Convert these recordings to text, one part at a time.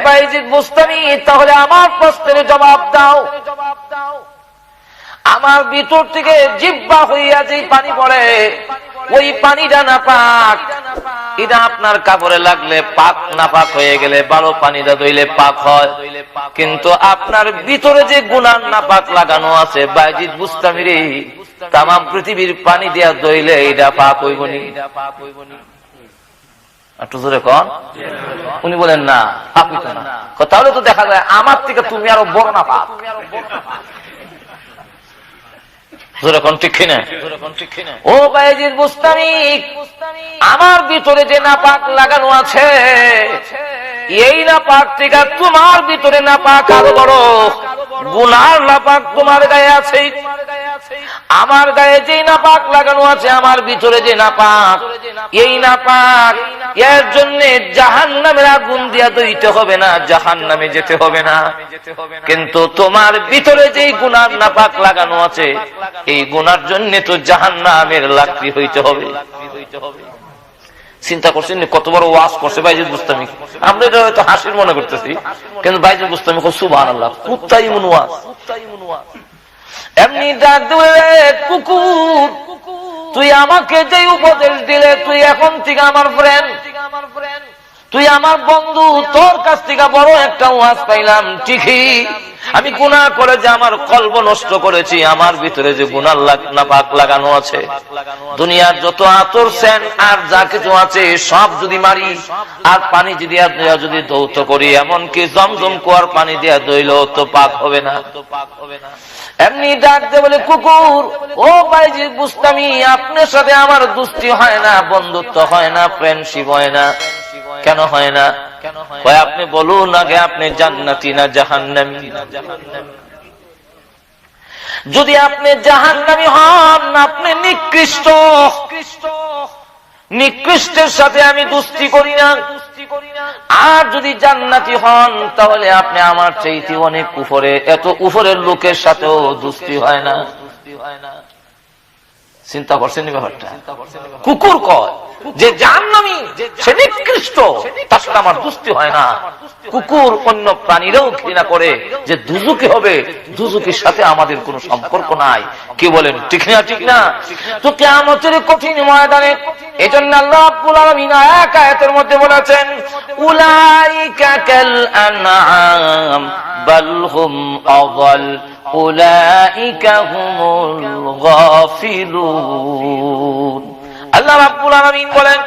বাইজিদ বুস্তামি, তাহলে আমার প্রশ্নের জবাব দাও। আমার ভিতর থেকে জিহ্বা হইয়া যে পানি পড়ে, ওই পানিটা নাপাক। এটা আপনার কাপড়ে লাগলে পাক, নাপাক হয়ে গেলে ভালো পানিটা ধুইলে পাক হয়। কিন্তু আপনার ভিতরে যে গুনাহ নাপাক লাগানো আছে বাইজিদ বুস্তামি রে, তাম পৃথিবীর পানি দিয়া ধুইলে এটা পাক হইব নি? একটু জোরে কন। উনি বলেন না, পাক হইতো না। তাহলে তো দেখা যায় আমার থেকে তুমি আরো বড় না পাক। ও বাইজিদ বুস্তামি, আমার ভিতরে যে নাপাক লাগানো আছে, এই নাপাক থেকে তোমার ভিতরে নাপাক আরো বড়। গুনার নাপাক তোমার গায়ে আছে, আমার গায়ে যে নাপাক লাগানো আছে, আমার ভিতরে যে নাপাক, এই নাপাক এর জন্য জাহান্নামের আগুন দিয়া দইতে হবে না, জাহান্নামে যেতে হবে না। কিন্তু তোমার ভিতরে যেই গুনার নাপাক লাগানো আছে, এই গুনার জন্য তো জাহান্নামের লাকড়ি হইতে হবে। চিন্তা করছেন কত বড় ওয়াজ করছে বাইজিদ বুস্তামি। আমরা এটা হয়তো হাসির মনে করতেছি, কিন্তু বাইজিদ বুস্তামি সুবহানাল্লাহ, কুত্তাই মন ওয়াজ। এমনি ডাক দিলে, কুকুর তুই আমাকে যে উপদেশ দিলে, তুই এখন থেকে আমার ফ্রেন্ড, তুই আমার বন্ধু, তোর কাছ থেকে বড় একটা ওয়াজ পাইলাম। ঠিকই আমি গুনাহ করে যে আমার কলব নষ্ট করেছি, আমার ভিতরে যে গুনাহ নাপাক লাগানো আছে, দুনিয়ার যত আতর সেন আর যা কিছু আছে সব যদি মারি আর পানি যদি দৌত করি, এমনকি জমজম কুয়ার পানি দিয়া দইলেও তো পাক হবে না। এমনি ডাক দে বলে, কুকুর ও বাইজিদ বুস্তামি, আপনার সাথে আমার দোস্তি হয় না, বন্ধুত্ব হয় না, ফ্রেন্ডশিপ হয় না। কেন হয় না? আপনি বলুন আগে, আপনি জান্নাতি না জাহান্নামী? যদি আপনি জাহান্নামী হন, আপনি নিকৃষ্ট। নিকৃষ্টের সাথে আমি দোস্তি করি না। আর যদি জান্নাতি হন, তাহলে আপনি আমার চাইতে অনেক উপরে, এত উপরের লোকের সাথেও দোস্তি হয় না। চিন্তা করছেন ব্যাপারটা? কুকুর কয় যে জাহান্নামী, সে নিকৃষ্ট, তার সাথে আমার দোস্তি হয় না। কুকুর অন্য প্রাণীরাও ঘৃণা করে যে দুজুকি হবে, দুজুকির সাথে আমাদের কোনো সম্পর্ক নাই। কি বলেন, ঠিক না? ঠিক না? তো কিয়ামতের কঠিন ময়দানে এজন্য আল্লাহ রাব্বুল আলামিন এক আয়াতের মধ্যে বলেছেন, উলাইকা কাল আনআম বাল হুম আযাল উলাইকা হুমুল গাফিলুন। আল্লাহ রাব্বুল আলামিন বলেন,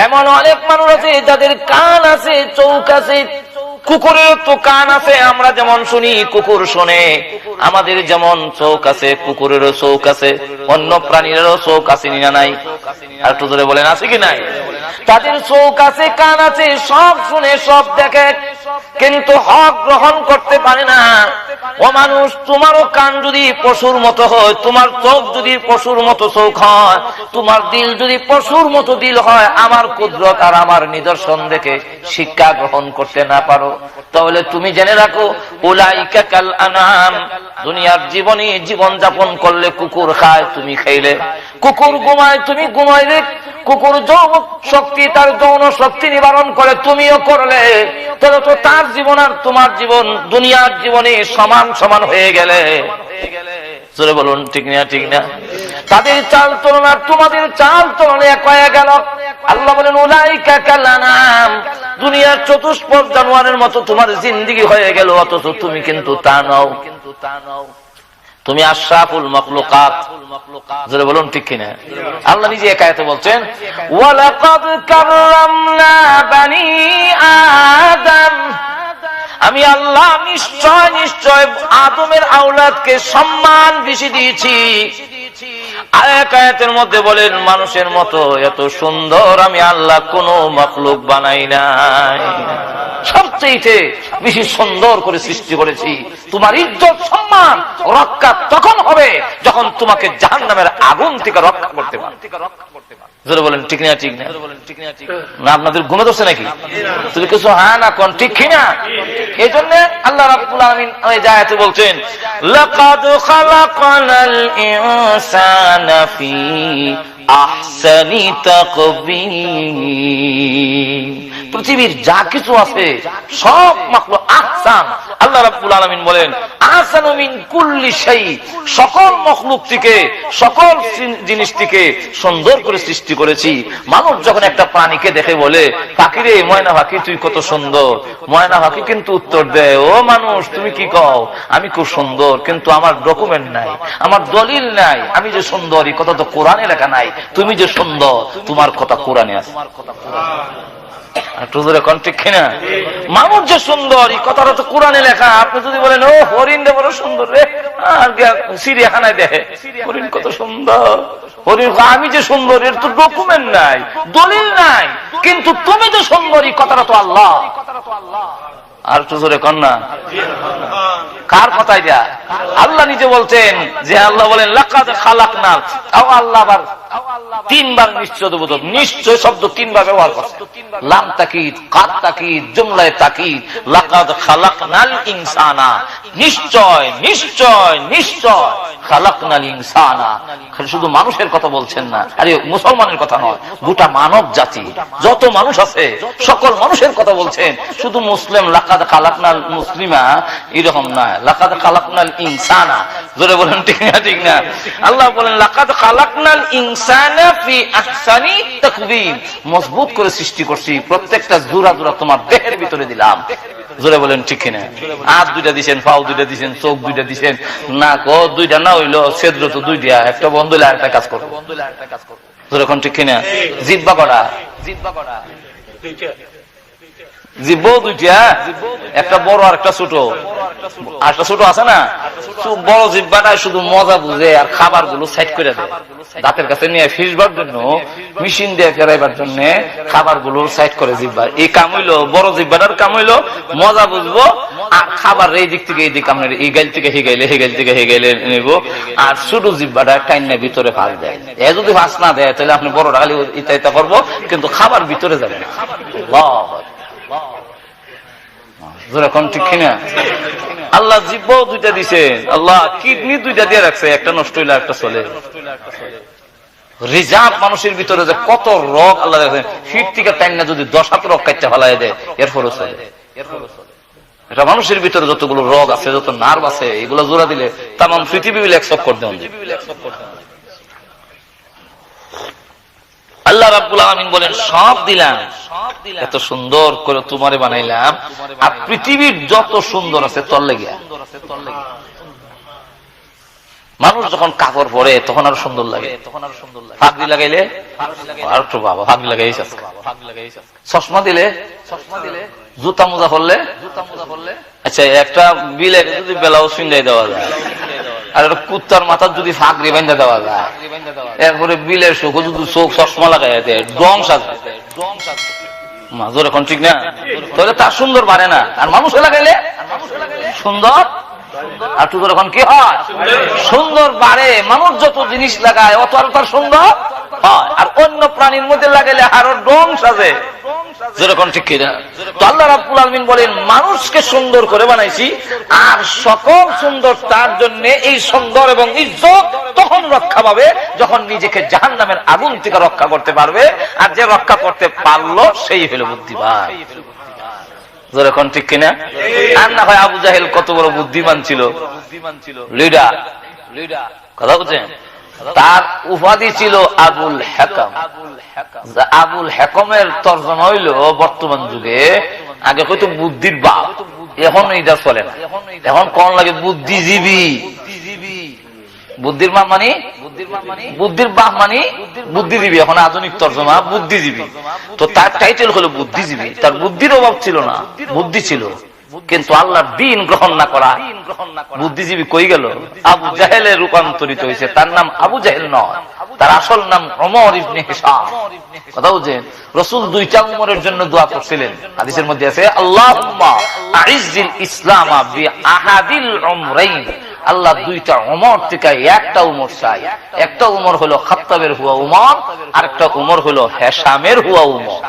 এমন অনেক মানুষ আছে যাদের কান আছে, চোখ আছে। কুকুরের তো কান আছে, আমরা যেমন শুনি কুকুর শোনে। আমাদের যেমন চোখ আছে, কুকুরেরও চোখ আছে, অন্য প্রাণীরও চোখ আছে না নাই? আর একটু ধরে বলেন, আছে কি নাই? তাদের চোখ আছে, কান আছে, সব শুনে, সব দেখে, কিন্তু হক গ্রহণ করতে পারে না। ও মানুষ, তোমারও কান যদি পশুর মতো হয়, তোমার চোখ যদি পশুর মতো চোখ হয়, তোমার দিল যদি পশুর মতো দিল হয়, আমার কুদরত আর আমার নিদর্শন দেখে শিক্ষা গ্রহণ করতে না পারো, তাহলে তুমি জেনে রাখো, উলাইকা কাল আনআম, দুনিয়ার জীবনে জীবন যাপন করলে কুকুর খায়, তুমি খাইলে। কুকুর ঘুমায়, তুমি ঘুমাইলে। কুকুর যৌন শক্তি, তার যৌন শক্তি নিবারণ করে, তুমিও করলে, তাহলে তো তার জীবন আর তোমার জীবন দুনিয়ার জীবনে সমান সমান হয়ে গেলে। জোরে বলুন, ঠিক না? ঠিক না? তাদের চাল চলন আর তোমাদের চাল চলন এক হয়ে গেল। আল্লাহ বলেন, উলাইকা কাল আনআম, দুনিয়ার চতুষ্পদ জানোয়ারের মতো তোমার জিন্দেগি হয়ে গেল, অথচ তুমি কিন্তু তা নও। তুমি আশরাফুল মাখলুকাত। জোরে বলুন, ঠিক কিনা? আল্লাহ নিজে এক আয়াতে বলছেন, ওয়ালাকাদ কাররামনা বানি আদম, আমি আল্লাহ নিশ্চয় নিশ্চয় আদমের আওলাদকে সম্মান বেশি দিয়েছি। আরেক আয়াতের মধ্যে বলেন, মানুষের মতো এত সুন্দর আমি আল্লাহ কোন মাখলুক বানাই নাই, সবচেয়ে বেশি সুন্দর করে সৃষ্টি করেছি। তোমার ইজ্জত সম্মান রক্ষা তখন হবে যখন তোমাকে জাহান্নামের আগুন থেকে রক্ষা করতে পারবে। জোরে বলেন, ঠিক না? ঠিক না? না আপনাদের ঘুমে ধরছে নাকি? তুমি কিছু হ্যাঁ না কোন, ঠিক কিনা? এই জন্য আল্লাহ রাব্বুল আলামিন ওই আয়াতে বলছেন, লাকাদ খালাকানাল ইনসানা ফি আহসানি তাকবীম, পৃথিবীর যা কিছু আছে সব মাখলুক আহসান। আল্লাহ রাব্বুল আলামিন বলেন আহসানু মিন কুল্লি শাই, সকল মাখলুক থেকে সকল জিনিস থেকে সুন্দর করে সৃষ্টি করেছি। মানুষ যখন একটা প্রাণীকে দেখে বলে পাখিরে ময়না পাখি তুই কত সুন্দর, ময়না পাখি কিন্তু উত্তর দেয় ও মানুষ তুমি কি কও, আমি খুব সুন্দর কিন্তু আমার ডকুমেন্ট নাই, আমার দলিল নাই, আমি যে সুন্দর এই কথা তো কোরআনে লেখা নাই, তুমি যে সুন্দর তোমার কথা কোরআনে আছে। মানুষ যে সুন্দর এই কথাটা তো কোরআনে লেখা। আপনি যদি বলেন ও হরিণ রে বড় সুন্দর রে, আর চিড়িয়াখানায় দেখে হরিণ কত সুন্দর, হরিণ আমি যে সুন্দর এর তো ডকুমেন্ট নাই, দলিল নাই, কিন্তু তুমি যে সুন্দর এই কথাটা তো আল্লাহ। আর একটু জোরে কন্যা কার কথাই দেয়া? আল্লাহ নিজে বলছেন যে আল্লাহ বলেন লাকাদ খালাকনাল, আল্লাহ আবার তিনবার নিশ্চয়বোধক, নিশ্চয় শব্দ তিনবার ব্যবহার করছে, লাম তাকিদ, কাদ তাকিদ, জুমলায়ে তাকিদ, লাকাদ খালাকনাল ইনসানা, নিশ্চয় নিশ্চয় নিশ্চয় খালাকনাল ইনসানা। শুধু মানুষের কথা বলছেন না, আরে মুসলমানের কথা নয়, গোটা মানব জাতি যত মানুষ আছে সকল মানুষের কথা বলছেন। শুধু মুসলিম লাকাদ খালাকনাল মুসলিমা এরকম না, লাকাদ খালাকনাল ইনসানা। জোরে বলেন ঠিক না? ঠিক না? আল্লাহ বলেন লাকাদ খালাকনাল ইনসানা ফি আহসানি তাকবীর, মজবুত করে সৃষ্টি করছি, প্রত্যেকটা জোড়া জোড়া তোমার দেহের ভিতরে দিলাম। জোরে বলেন ঠিক কিনা? হাত দুইটা দিছেন, পাও দুইটা দিছেন, চোখ দুইটা দিছেন, নাক ও দুইটা না হইলো ছেদ্র তো দুইটা, একটা বন্ধ হইলে আরেকটা কাজ করবো। জোরে কোন ঠিক কিনা? জিব্বা করা, জিব্বা করা জিব্বো দুইটা, একটা বড় আর একটা ছোট, আর একটা ছোট আছে না, বড় জিব্বাটা শুধু মজা বুঝে আর খাবার গুলো সাইড করে দেয়, দাঁতের কাছে নিয়ে ফিসবার জন্য মেশিন দিয়ে ফেরাইবার জন্য খাবার গুলো সাইড করে জিব্বা। এই কাম হইলো বড় জিব্বাটার কাম হইলো মজা বুঝবো আর খাবার এই দিক থেকে এই দিক, আপনার এই গাইল থেকে হে গাইলে, হে গাইল থেকে হে গাইলে নেব, আর ছোট জিব্বাটা টাইনে ভিতরে ফাঁস দেয়। এ যদি ফাঁস না দেয় তাহলে আপনি বড়টা খালি ইতা ইতা করবো, কিন্তু খাবার ভিতরে যাবে না। আল্লাহ জিব্বাও দুইটা দিছে, আল্লাহ কিডনি দুইটা দিয়ে রাখছে, একটা নষ্ট হইলে একটা চলে। রিজার্ভ মানুষের ভিতরে যে কত রোগ আল্লাহ দেখেন, ফিট থেকে টাইনা যদি 10 রোগ কাটতে ফেলাই দেয় এরপরও চলে। এটা মানুষের ভিতরে যতগুলো রোগ আছে, যত নার্ভ আছে, এগুলো জোড়া দিলে তাম পৃথিবী অ্যাকসেপ্ট করে দেন। আল্লাহ রাব্বুল আলামিন বলেন সব দিলাম, এত সুন্দর করে তোমারে বানাইলাম, আর পৃথিবীর যত সুন্দর আছে তোর লেগে। মানুষ যখন কাপড় পরে তখন আরো সুন্দর লাগে, ফাগড়ি লাগাইলে আর একটু বাবা ফাগড়ি লাগাইছে, চশমা দিলে, জুতা মোজা পরলে, আচ্ছা একটা বিলে যদি বেলাও সিন্দাই দেওয়া যায়, আর একটা কুত্তার মাথার যদি ফাগড়ি বান্ধা দেওয়া যায়, এরপরে বিলের চোখ যদি চোখ চশমা লাগাই দেয়, ডং সাজে মাজর এখন ঠিক না, তাহলে তার সুন্দর বাড়ে না। আর মানুষে লাগাইলে সুন্দর, আর তুই এখন কি হয় সুন্দর বাড়ে। মানুষ যত জিনিস লাগায় অত আর তার সুন্দর হয়, আর অন্য প্রাণীর মধ্যে লাগাইলে আরো ডং সাজে। যেরকম ঠিক কিনা? তো আল্লাহ রাব্বুল আলামিন বলেন মানুষকে সুন্দর করে বানাইছি, আর সকল সুন্দর তার জন্য এই সুন্দর এবং ইজ্জত তখন রক্ষা পাবে যখন নিজেকে জাহান্নামের আগুন থেকে রক্ষা করতে পারবে। আর যে রক্ষা করতে পারলো সেই হলো বুদ্ধিমান। যেরকম ঠিক কিনা? আর না হয় আবু জাহেল কত বড় বুদ্ধিমান ছিল, লিডার, কথা বলছেন? তার উপাধি ছিল আবুল হেকাম। আবুল হেকমের তর্জমা হইল বর্তমান যুগে, আগে হয়তো বুদ্ধির বাপ, এখন এটা চলে না, এখন কোন লাগে বুদ্ধিজীবী। বুদ্ধির বাপ মানে বুদ্ধির বাপ মানে বুদ্ধিজীবী, এখন আধুনিক তর্জমা বুদ্ধিজীবী। তো তার টাইটেল হলো বুদ্ধিজীবী। তার বুদ্ধির অভাব ছিল না, বুদ্ধি ছিল, কিন্তু আল্লাহর দ্বীন গ্রহণ না করা বুদ্ধিজীবী কই গেল? আবু জাহেলে রূপান্তরিত হয়েছে। তার নাম আবু জাহেল নয়, তার আসল নাম ওমর ইবনে হিশাম। কথা বুঝছেন? রাসূল দুইটা উমরের জন্য দোয়া করছিলেন, হাদিসের মধ্যে আছে আল্লাহুম্মা আইজ্জিল ইসলামা বিআহাদিল উমরাইন। আল্লাহ দুইটা উমর থেকে একটা উমর চাই। একটা উমর হলো খাত্তাবের হুয়া উমর, আর একটা উমর হলো হেশামের হুয়া উমর।